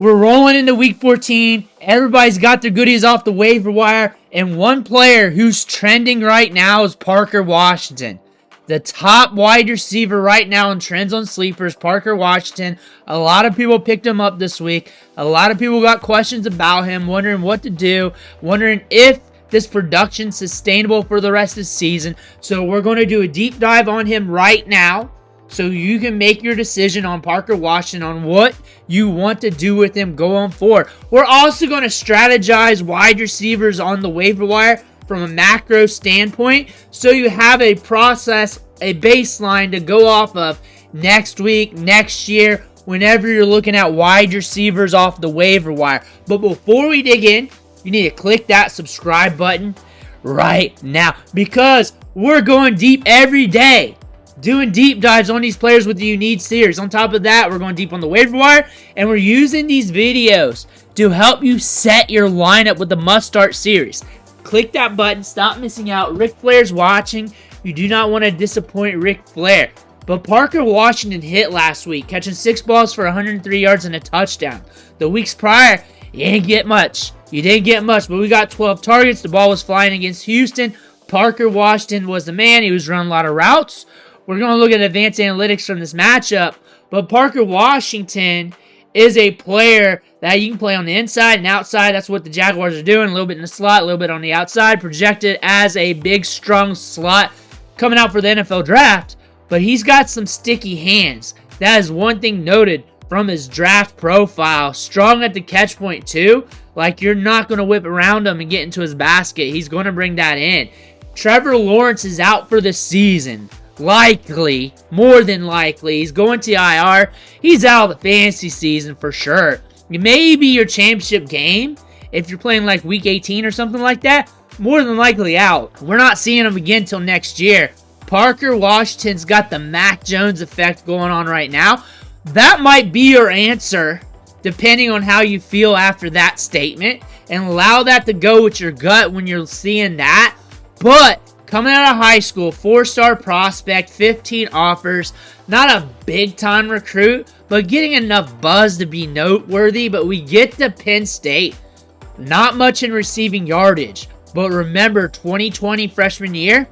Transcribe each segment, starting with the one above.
We're rolling into week 14. Everybody's got their goodies off the waiver wire. And one player who's trending right now is Parker Washington. The top wide receiver right now in trends on sleepers, Parker Washington. A lot of people picked him up this week. A lot of people got questions about him, wondering what to do, wondering if this production's sustainable for the rest of the season. So we're going to do a deep dive on him right now, so you can make your decision on Parker Washington on what you want to do with him going forward. We're also going to strategize wide receivers on the waiver wire from a macro standpoint, so you have a process, a baseline to go off of next week, next year, whenever you're looking at wide receivers off the waiver wire. But before we dig in, you need to click that subscribe button right now, because we're going deep every day, doing deep dives on these players with the unique series. On top of that, we're going deep on the waiver wire, and we're using these videos to help you set your lineup with the must-start series. Click that button. Stop missing out. Ric Flair's watching. You do not want to disappoint Ric Flair. But Parker Washington hit last week, catching 6 balls for 103 yards and a touchdown. The weeks prior, you didn't get much. But we got 12 targets. The ball was flying against Houston. Parker Washington was the man. He was running a lot of routes. We're going to look at advanced analytics from this matchup. But Parker Washington is a player that you can play on the inside and outside. That's what the Jaguars are doing. A little bit in the slot, a little bit on the outside. Projected as a big, strong slot coming out for the NFL draft. But he's got some sticky hands. That is one thing noted from his draft profile. Strong at the catch point too. Like, you're not going to whip around him and get into his basket. He's going to bring that in. Trevor Lawrence is out for the season. Likely, more than likely. He's going to IR. He's out of the fantasy season for sure. It may be your championship game if you're playing like week 18 or something like that. More than likely out. We're not seeing him again till next year. Parker Washington's got the Mac Jones effect going on right now. That might be your answer, depending on how you feel after that statement, and allow that to go with your gut when you're seeing that. But coming out of high school, 4-star prospect, 15 offers, not a big-time recruit, but getting enough buzz to be noteworthy. But we get to Penn State, not much in receiving yardage. But remember, 2020 freshman year,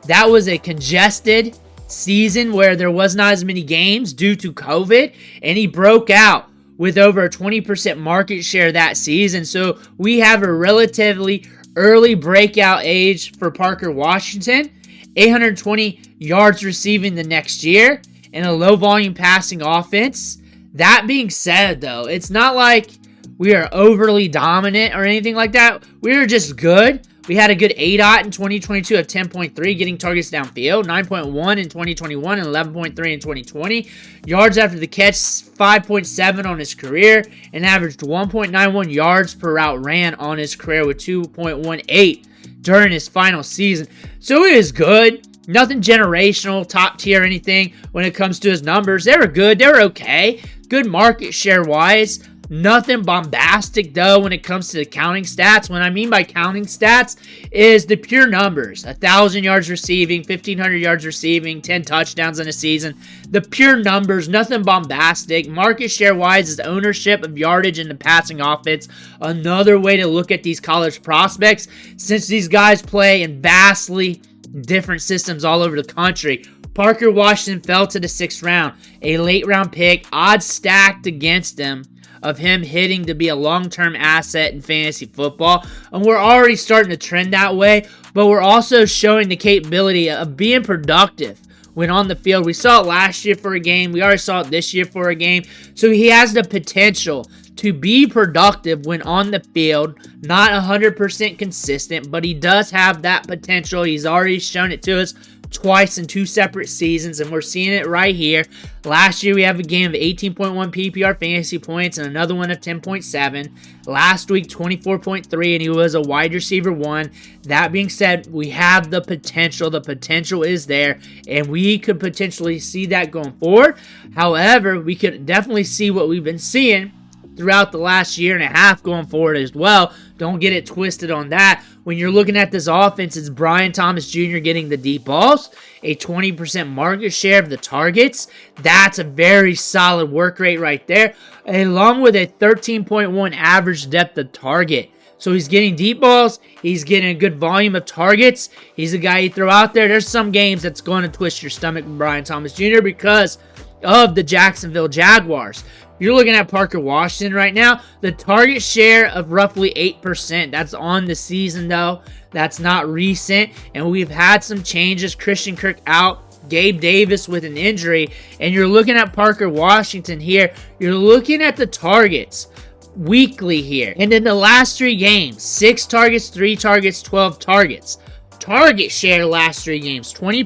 that was a congested season where there was not as many games due to COVID, and he broke out with over a 20% market share that season. So we have a relatively early breakout age for Parker Washington. 820 yards receiving the next year, and a low volume passing offense. That being said, though, it's not like we are overly dominant or anything like that. We are just good. We had a good ADOT in 2022 of 10.3, getting targets downfield, 9.1 in 2021 and 11.3 in 2020. Yards after the catch, 5.7 on his career, and averaged 1.91 yards per route ran on his career with 2.18 during his final season. So it is good. Nothing generational, top tier, anything when it comes to his numbers. They were good. They were okay. Good market share-wise. Nothing bombastic, though, when it comes to the counting stats. What I mean by counting stats is the pure numbers. 1,000 yards receiving, 1,500 yards receiving, 10 touchdowns in a season. The pure numbers, nothing bombastic. Market share-wise is ownership of yardage in the passing offense. Another way to look at these college prospects, since these guys play in vastly different systems all over the country. Parker Washington fell to the 6th round. A late-round pick, odds stacked against him of him hitting to be a long-term asset in fantasy football. And we're already starting to trend that way, but we're also showing the capability of being productive when on the field. We saw it last year for a game. We already saw it this year for a game. So he has the potential to be productive when on the field. Not 100% consistent, but he does have that potential. He's already shown it to us twice in 2 separate seasons, and we're seeing it right here. Last year, we have a game of 18.1 PPR fantasy points and another one of 10.7. Last week, 24.3, and he was a wide receiver 1. That being said, we have the potential. The potential is there, and we could potentially see that going forward. However, we could definitely see what we've been seeing throughout the last year and a half going forward as well. Don't get it twisted on that. When you're looking at this offense, it's Brian Thomas Jr. getting the deep balls, a 20% market share of the targets. That's a very solid work rate right there, along with a 13.1 average depth of target. So he's getting deep balls. He's getting a good volume of targets. He's a guy you throw out there. There's some games that's going to twist your stomach with Brian Thomas Jr. because of the Jacksonville Jaguars. You're looking at Parker Washington right now. The target share of roughly 8%. That's on the season, though. That's not recent. And we've had some changes. Christian Kirk out. Gabe Davis with an injury. And you're looking at Parker Washington here. You're looking at the targets weekly here. And in the last 3 games, 6 targets, 3 targets, 12 targets. Target share last 3 games, 20%,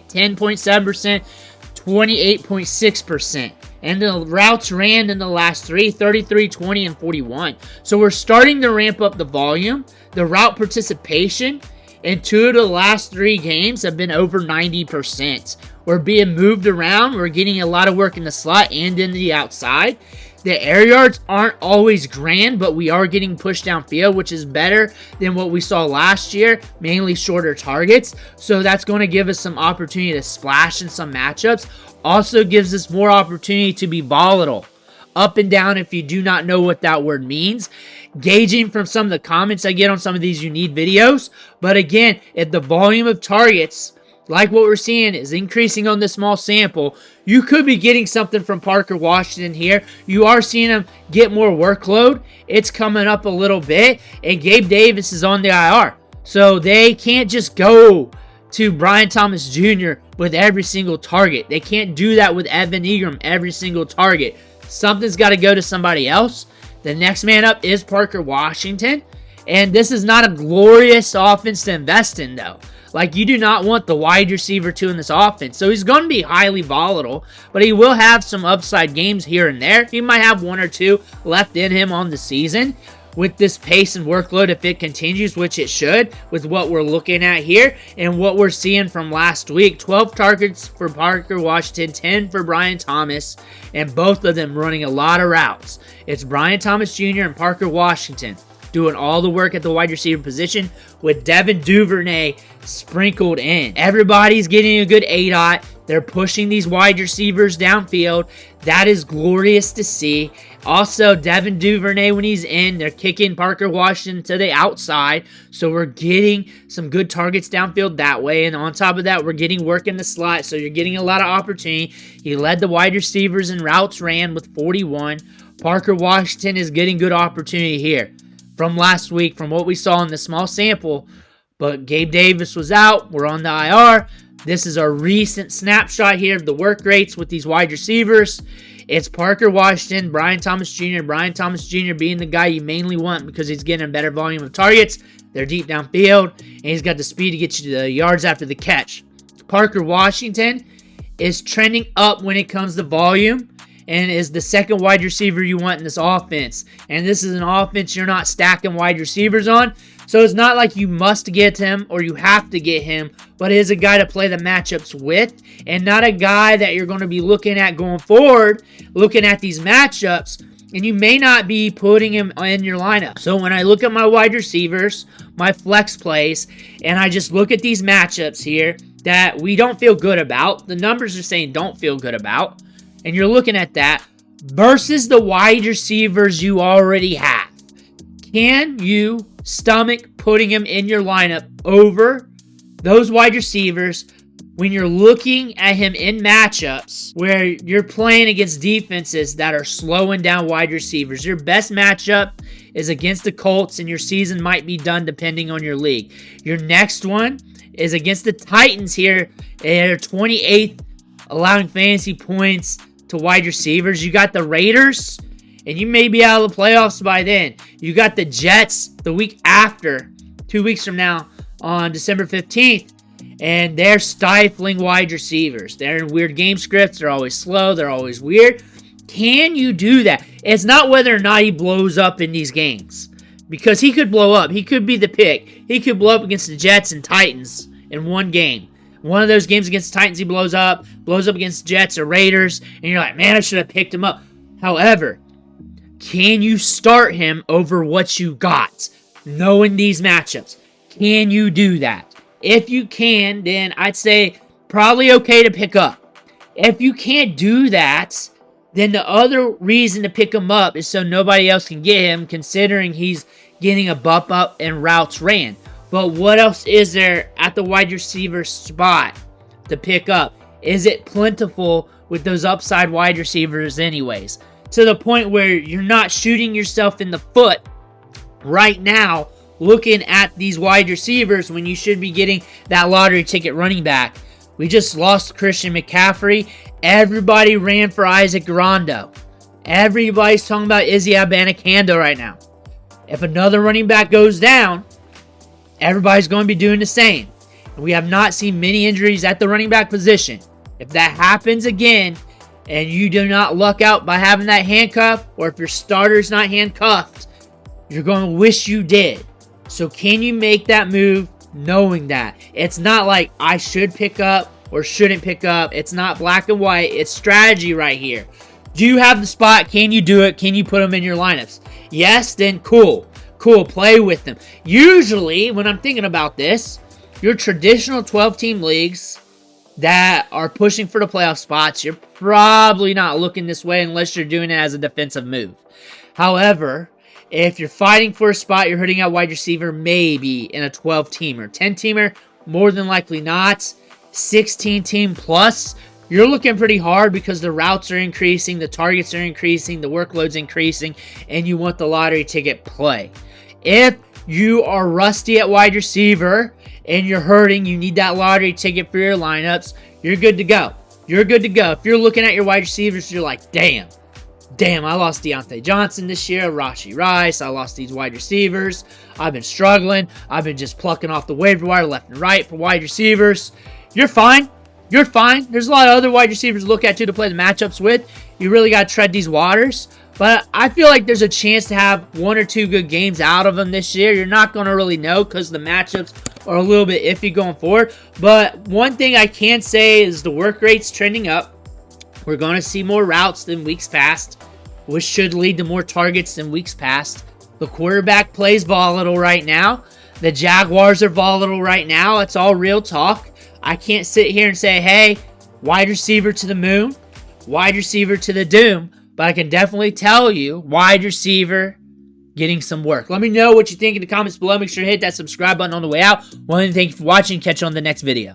10.7%, 28.6%. And the routes ran in the last 3, 33, 20, and 41. So we're starting to ramp up the volume. The route participation in 2 of the last 3 games have been over 90%. We're being moved around. We're getting a lot of work in the slot and in the outside. The air yards aren't always grand, but we are getting pushed downfield, which is better than what we saw last year, mainly shorter targets. So that's going to give us some opportunity to splash in some matchups. Also gives us more opportunity to be volatile. Up and down if you do not know what that word means. Gauging from some of the comments I get on some of these unique videos. But again, if the volume of targets, like what we're seeing, is increasing on this small sample, you could be getting something from Parker Washington here. You are seeing him get more workload. It's coming up a little bit. And Gabe Davis is on the IR. So they can't just go to Brian Thomas Jr. with every single target. They can't do that with Evan Ingram every single target. Something's got to go to somebody else. The next man up is Parker Washington. And this is not a glorious offense to invest in, though. Like, you do not want the wide receiver 2 in this offense. So he's going to be highly volatile, but he will have some upside games here and there. He might have 1 or 2 left in him on the season. With this pace and workload, if it continues, which it should, with what we're looking at here and what we're seeing from last week. 12 targets for Parker Washington, 10 for Brian Thomas, and both of them running a lot of routes. It's Brian Thomas Jr. and Parker Washington doing all the work at the wide receiver position with Devin Duvernay sprinkled in. Everybody's getting a good ADOT. They're pushing these wide receivers downfield. That is glorious to see. Also, Devin Duvernay, when he's in, they're kicking Parker Washington to the outside. So we're getting some good targets downfield that way. And on top of that, we're getting work in the slot. So you're getting a lot of opportunity. He led the wide receivers in routes ran with 41. Parker Washington is getting good opportunity here from last week, from what we saw in the small sample. But Gabe Davis was out. We're on the IR. This is a recent snapshot here of the work rates with these wide receivers. It's Parker Washington, Brian Thomas Jr. Brian Thomas Jr. being the guy you mainly want because he's getting a better volume of targets. They're deep downfield, and he's got the speed to get you to the yards after the catch. Parker Washington is trending up when it comes to volume and is the second wide receiver you want in this offense. And this is an offense you're not stacking wide receivers on. So it's not like you must get him or you have to get him, but it is a guy to play the matchups with and not a guy that you're going to be looking at going forward, looking at these matchups, and you may not be putting him in your lineup. So when I look at my wide receivers, my flex plays, and I just look at these matchups here that we don't feel good about, the numbers are saying don't feel good about, and you're looking at that versus the wide receivers you already have. Can you stomach putting him in your lineup over those wide receivers when you're looking at him in matchups where you're playing against defenses that are slowing down wide receivers? Your best matchup is against the Colts, and your season might be done depending on your league. Your next one is against the Titans here. They're 28th allowing fantasy points to wide receivers. You got the Raiders, and you may be out of the playoffs by then. You got the Jets the week after, 2 weeks from now, on December 15th. And they're stifling wide receivers. They're in weird game scripts. They're always slow. They're always weird. Can you do that? It's not whether or not he blows up in these games. Because he could blow up. He could be the pick. He could blow up against the Jets and Titans in one game. One of those games against the Titans, he blows up against Jets or Raiders. And you're like, man, I should have picked him up. However, Can you start him over what you got, knowing these matchups? Can you do that? If you can, then I'd say probably okay to pick up. If you can't do that, then the other reason to pick him up is so nobody else can get him, considering he's getting a bump up and routes ran. But what else is there at the wide receiver spot to pick up? Is it plentiful with those upside wide receivers anyways? To the point where you're not shooting yourself in the foot right now looking at these wide receivers when you should be getting that lottery ticket running back. We just lost Christian McCaffrey. Everybody ran for Isaac Rondo. Everybody's talking about Izzy Abanikanda right now. If another running back goes down, everybody's going to be doing the same. And we have not seen many injuries at the running back position. If that happens again, and you do not luck out by having that handcuff, or if your starter's not handcuffed, you're going to wish you did. So can you make that move knowing that? It's not like I should pick up or shouldn't pick up. It's not black and white. It's strategy right here. Do you have the spot? Can you do it? Can you put them in your lineups? Yes, then cool. Cool, play with them. Usually, when I'm thinking about this, your traditional 12-team leagues that are pushing for the playoff spots, you're probably not looking this way unless you're doing it as a defensive move. However, if you're fighting for a spot, you're hitting out wide receiver, maybe in a 12-teamer. 10-teamer, more than likely not. 16-team plus, you're looking pretty hard because the routes are increasing, the targets are increasing, the workload's increasing, and you want the lottery ticket play. If you are rusty at wide receiver and you're hurting, you need that lottery ticket for your lineups, you're good to go. You're good to go. If you're looking at your wide receivers, you're like, damn, I lost Deontay Johnson this year, Rashee Rice, I lost these wide receivers. I've been struggling. I've been just plucking off the waiver wire left and right for wide receivers. You're fine. You're fine. There's a lot of other wide receivers to look at, too, to play the matchups with. You really got to tread these waters. But I feel like there's a chance to have one or two good games out of them this year. You're not going to really know because the matchups are a little bit iffy going forward. But one thing I can say is the work rate's trending up. We're going to see more routes than weeks past, which should lead to more targets than weeks past. The quarterback plays volatile right now. The Jaguars are volatile right now. It's all real talk. I can't sit here and say, hey, wide receiver to the moon, wide receiver to the doom. But I can definitely tell you, wide receiver getting some work. Let me know what you think in the comments below. Make sure to hit that subscribe button on the way out. Well, thank you for watching. Catch you on the next video.